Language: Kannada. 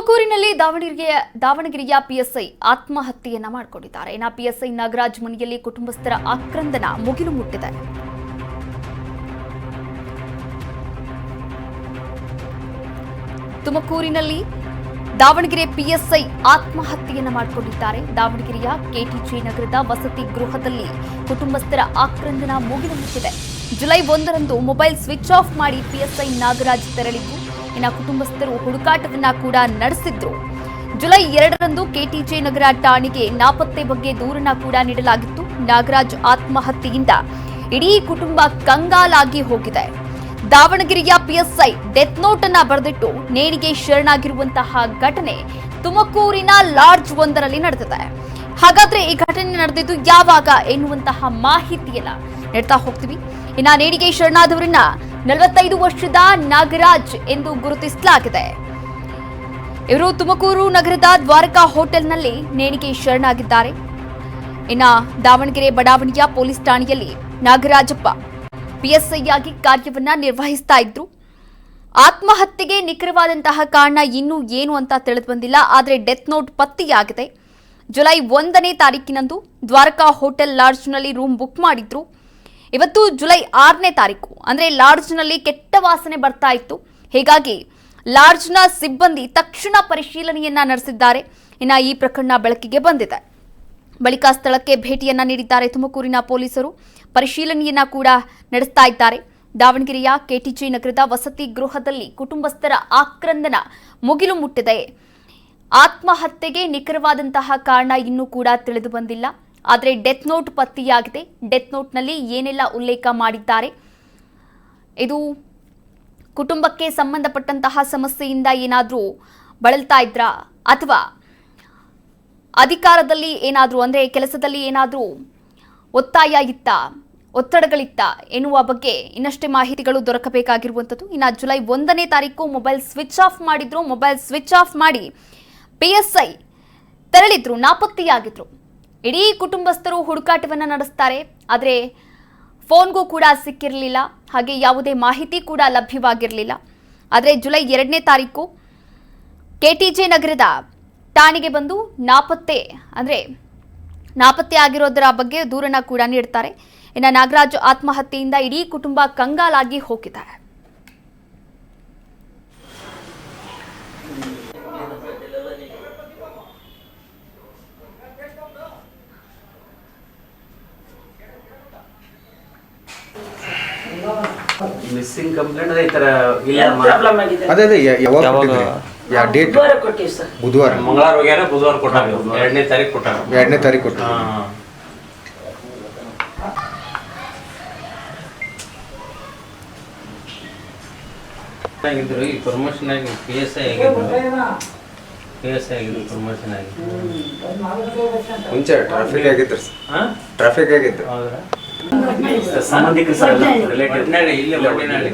ತುಮಕೂರಿನಲ್ಲಿ ದಾವಣಗೆರೆಯ ಪಿಎಸ್ಐ ಆತ್ಮಹತ್ಯೆಯನ್ನ ಮಾಡಿಕೊಂಡಿದ್ದಾರೆ. ಪಿಎಸ್ಐ ನಾಗರಾಜ್ ಮನೆಯಲ್ಲಿ ಕುಟುಂಬಸ್ಥರ ಆಕ್ರಂದನ ಮುಗಿಲು ಮುಟ್ಟಿದೆ. ತುಮಕೂರಿನಲ್ಲಿ ದಾವಣಗೆರೆ ಪಿಎಸ್ಐ ಆತ್ಮಹತ್ಯೆಯನ್ನ ಮಾಡಿಕೊಂಡಿದ್ದಾರೆ. ದಾವಣಗೆರೆಯ ಕೆಟಿಜೆ ನಗರದ ವಸತಿ ಗೃಹದಲ್ಲಿ ಕುಟುಂಬಸ್ಥರ ಆಕ್ರಂದನ ಮುಗಿಲು ಮುಟ್ಟಿದೆ. ಜುಲೈ 1ರಂದು ಮೊಬೈಲ್ ಸ್ವಿಚ್ ಆಫ್ ಮಾಡಿ ಪಿಎಸ್ಐ ನಾಗರಾಜ್ ತೆರಳಿದ್ದು, ಕುಟುಂಬಸ್ಥರು ಹುಡುಕಾಟವನ್ನ ಕೂಡ ನಡೆಸಿದ್ರು. ಜುಲೈ 2ರಂದು ಕೆಟಿಜೆ ನಗರ ಠಾಣೆಗೆ ನಾಪತ್ತೆ ಬಗ್ಗೆ ದೂರನ್ನ ಕೂಡ ನೀಡಲಾಗಿತ್ತು. ನಾಗರಾಜ್ ಆತ್ಮಹತ್ಯೆಯಿಂದ ಇಡೀ ಕುಟುಂಬ ಕಂಗಾಲಾಗಿ ಹೋಗಿದೆ. ದಾವಣಗೆರೆಯ ಪಿಎಸ್ಐ ಡೆತ್ ನೋಟ್ ಅನ್ನ ಬರೆದಿಟ್ಟು ನೇಣಿಗೆ ಶರಣಾಗಿರುವಂತಹ ಘಟನೆ ತುಮಕೂರಿನ ಲಾಡ್ಜ್ ಒಂದರಲ್ಲಿ ನಡೆದಿದೆ. ಹಾಗಾದ್ರೆ ಈ ಘಟನೆ ನಡೆದಿದ್ದು ಯಾವಾಗ ಎನ್ನುವಂತಹ ಮಾಹಿತಿಯನ್ನ ನೀಡ್ತಾ ಹೋಗ್ತೀವಿ. ನೇಣಿಗೆ ಶರಣಾದವರನ್ನ 45 ವರ್ಷದ ನಾಗರಾಜ್ ಎಂದು ಗುರುತಿಸಲಾಗಿದೆ. ಇವರು ತುಮಕೂರು ನಗರದ ದ್ವಾರಕಾ ಹೋಟೆಲ್ನಲ್ಲಿ ನೇಣಿಗೆ ಶರಣಾಗಿದ್ದಾರೆ. ದಾವಣಗೆರೆ ಬಡಾವಣೆಯ ಪೊಲೀಸ್ ಠಾಣೆಯಲ್ಲಿ ನಾಗರಾಜಪ್ಪ ಪಿಎಸ್ಐ ಆಗಿ ಕಾರ್ಯವನ್ನ ನಿರ್ವಹಿಸ್ತಾ ಇದ್ರು. ಆತ್ಮಹತ್ಯೆಗೆ ನಿಖರವಾದಂತಹ ಕಾರಣ ಇನ್ನೂ ಏನು ಅಂತ ತಿಳಿದು ಬಂದಿಲ್ಲ. ಆದರೆ ಡೆತ್ ನೋಟ್ ಪತ್ತೆಯಾಗಿದೆ. ಜುಲೈ 1ನೇ ತಾರೀಕಿನಂದು ದ್ವಾರಕಾ ಹೋಟೆಲ್ ಲಾಡ್ಜ್ನಲ್ಲಿ ರೂಮ್ ಬುಕ್ ಮಾಡಿದ್ರು. ಇವತ್ತು ಜುಲೈ 6ನೇ ತಾರೀಕು, ಅಂದ್ರೆ ಲಾಡ್ಜ್ನಲ್ಲಿ ಕೆಟ್ಟ ವಾಸನೆ ಬರ್ತಾ ಇತ್ತು. ಹೀಗಾಗಿ ಲಾಡ್ಜ್ನ ಸಿಬ್ಬಂದಿ ತಕ್ಷಣ ಪರಿಶೀಲನೆಯನ್ನ ನಡೆಸಿದ್ದಾರೆ. ಈ ಪ್ರಕರಣ ಬೆಳಕಿಗೆ ಬಂದಿದೆ. ಬಳಿಕ ಸ್ಥಳಕ್ಕೆ ಭೇಟಿಯನ್ನ ನೀಡಿದ್ದಾರೆ ತುಮಕೂರಿನ ಪೊಲೀಸರು. ಪರಿಶೀಲನೆಯನ್ನ ಕೂಡ ನಡೆಸ್ತಾ ಇದ್ದಾರೆ. ದಾವಣಗೆರೆಯ ಕೆಟಿಜೆ ನಗರದ ವಸತಿ ಗೃಹದಲ್ಲಿ ಕುಟುಂಬಸ್ಥರ ಆಕ್ರಂದನ ಮುಗಿಲು ಮುಟ್ಟಿದೆ. ಆತ್ಮಹತ್ಯೆಗೆ ನಿಖರವಾದಂತಹ ಕಾರಣ ಇನ್ನೂ ಕೂಡ ತಿಳಿದು ಬಂದಿಲ್ಲ. ಆದರೆ ಡೆತ್ ನೋಟ್ ಪತ್ತೆಯಾಗಿದೆ. ಡೆತ್ ನೋಟ್ನಲ್ಲಿ ಏನೆಲ್ಲ ಉಲ್ಲೇಖ ಮಾಡಿದ್ದಾರೆ, ಇದು ಕುಟುಂಬಕ್ಕೆ ಸಂಬಂಧಪಟ್ಟಂತಹ ಸಮಸ್ಯೆಯಿಂದ ಏನಾದರೂ ಬಳಲ್ತಾ ಇದ್ರಾ ಅಥವಾ ಅಧಿಕಾರದಲ್ಲಿ ಏನಾದರೂ ಅಂದರೆ ಕೆಲಸದಲ್ಲಿ ಏನಾದರೂ ಒತ್ತಾಯ ಇತ್ತ, ಒತ್ತಡಗಳಿತ್ತ ಎನ್ನುವ ಬಗ್ಗೆ ಇನ್ನಷ್ಟೇ ಮಾಹಿತಿಗಳು ದೊರಕಬೇಕಾಗಿರುವಂಥದ್ದು. ಜುಲೈ 1ನೇ ತಾರೀಕು ಮೊಬೈಲ್ ಸ್ವಿಚ್ ಆಫ್ ಮಾಡಿದ್ರು. ಮೊಬೈಲ್ ಸ್ವಿಚ್ ಆಫ್ ಮಾಡಿ ಪಿಎಸ್ಐ ತೆರಳಿದ್ರು, ನಾಪತ್ತೆಯಾಗಿದ್ರು. ಇಡೀ ಕುಟುಂಬಸ್ಥರು ಹುಡುಕಾಟವನ್ನು ನಡೆಸ್ತಾರೆ. ಆದರೆ ಫೋನ್ಗೂ ಕೂಡ ಸಿಕ್ಕಿರಲಿಲ್ಲ, ಹಾಗೆ ಯಾವುದೇ ಮಾಹಿತಿ ಕೂಡ ಲಭ್ಯವಾಗಿರಲಿಲ್ಲ. ಆದರೆ ಜುಲೈ 2ನೇ ತಾರೀಕು ಕೆಟಿಜೆ ನಗರದ ಠಾಣೆಗೆ ಬಂದು ನಾಪತ್ತೆ ಆಗಿರೋದರ ಬಗ್ಗೆ ದೂರನ್ನ ಕೂಡ ನೀಡ್ತಾರೆ. ನಾಗರಾಜ್ ಆತ್ಮಹತ್ಯೆಯಿಂದ ಇಡೀ ಕುಟುಂಬ ಕಂಗಾಲಾಗಿ ಹೋಗಿದೆ. ಮಿಸ್ಸಿಂಗ್ ಕಂಪ್ಲೇಂಟ್ ಅದೇ ಈ ತರ ಇಲ್ಲ ಪ್ರಾಬ್ಲಮ್ ಆಗಿದೆ. ಅದೇ ಯಾವಾಗ ಕೊಟ್ಟಿದ್ರಿ? ಯಾ ಡೇಟ್? ಬುಧವಾರ ಕೊಟ್ಟಿವಿ ಸರ್. ಬುಧವಾರ ಮಂಗಳವಾರ ಹೋಗ್ಯಾರ, ಬುಧವಾರ ಕೊಟ್ಟಾರ. 2ನೇ ತಾರೀಕು ಕೊಟ್ಟಾರ. 2ನೇ ತಾರೀಕು ಕೊಟ್ಟಾರ. ಆಗಿದ್ರು ಈ ಪ್ರಮೋಷನ್ ಆಗಿ ಪಿಎಸ್ಐ ಆಗಿದ್ರು ಪ್ರಮೋಷನ್ ಆಗಿ ಮುಂಚೆ ಟ್ರಾಫಿಕ್ ಆಗಿತ್ತು. ಟ್ರಾಫಿಕ್ ಆಗಿತ್ತು. ಹೌದಾ? ಸಂಬಂಧಿಕರು ರಿಲೇಟಿವ್ ಇಲ್ಲೇ ಒಟ್ಟಿನಲ್ಲಿ